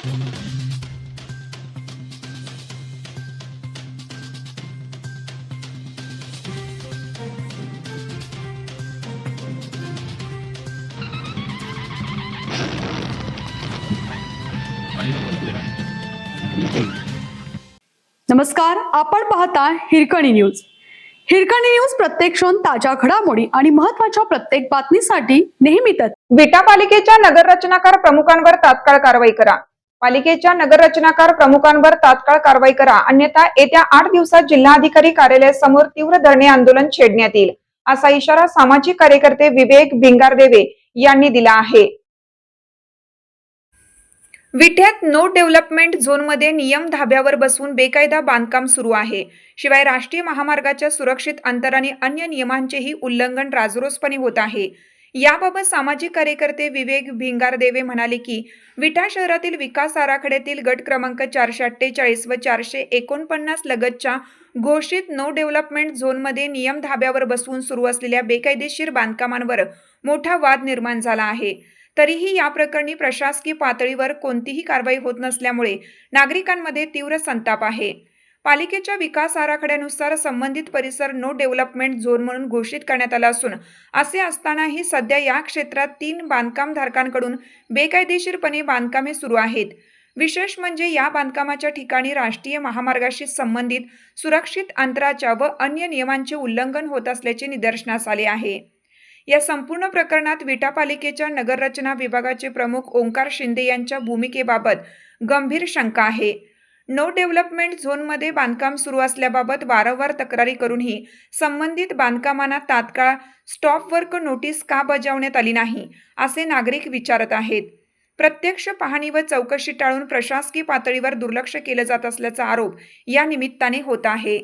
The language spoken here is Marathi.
नमस्कार, आपण पाहता हिरकणी न्यूज. हिरकणी न्यूज प्रत्येक क्षण ताज्या घडामोडी आणि महत्त्वाच्या प्रत्येक बातमीसाठी नेहमीच विटा पालिकेच्या नगररचनाकार प्रमुखांवर तात्काळ कारवाई करा. पालिकेच्या नगररचनाकार प्रमुखांवर तात्काळ कारवाई करा, अन्यथा येत्या 8 दिवसात जिल्हाधिकारी कार्यालयासमोर तीव्र धरणे आंदोलन छेडण्यात येईल, असा इशारा सामाजिक कार्यकर्ते विवेक भिंगारदेवे यांनी दिला आहे. विट्यात नो डेव्हलपमेंट झोनमध्ये नियम धाब्यावर बसवून बेकायदा बांधकाम सुरू आहे. शिवाय राष्ट्रीय महामार्गाच्या सुरक्षित अंतर आणि अन्य नियमांचेही उल्लंघन राजरोसपणे होत आहे. याबाबत सामाजिक कार्यकर्ते विवेक भिंगारदेवे म्हणाले की विटा शहरातील विकास आराखड्यातील गट क्रमांक 448 व 449 लगतच्या घोषित नो डेव्हलपमेंट झोनमध्ये नियम धाब्यावर बसवून सुरू असलेल्या बेकायदेशीर बांधकामांवर मोठा वाद निर्माण झाला आहे. तरीही या प्रकरणी प्रशासकीय पातळीवर कोणतीही कारवाई होत नसल्यामुळे नागरिकांमध्ये तीव्र संताप आहे. पालिकेच्या विकास आराखड्यानुसार संबंधित परिसर नो डेव्हलपमेंट झोन म्हणून घोषित करण्यात आला असून असे असतानाही सध्या या क्षेत्रात 3 बांधकामधारकांकडून बेकायदेशीरपणे बांधकामे सुरू आहेत. विशेष म्हणजे या बांधकामाच्या ठिकाणी राष्ट्रीय महामार्गाशी संबंधित सुरक्षित अंतराच्या व अन्य नियमांचे उल्लंघन होत असल्याचे निदर्शनास आले आहे. या संपूर्ण प्रकरणात विटा पालिकेच्या नगररचना विभागाचे प्रमुख ओंकार शिंदे यांच्या भूमिकेबाबत गंभीर शंका आहे. नो डेव्हलपमेंट झोनमध्ये बांधकाम सुरू असल्याबाबत वारंवार तक्रारी करूनही संबंधित बांधकामांना तात्काळ स्टॉप वर्क नोटीस का बजावण्यात आली नाही, असे नागरिक विचारत आहेत. प्रत्यक्ष पाहणी व चौकशी टाळून प्रशासकीय पातळीवर दुर्लक्ष केले जात असल्याचा आरोप या निमित्ताने होत आहे.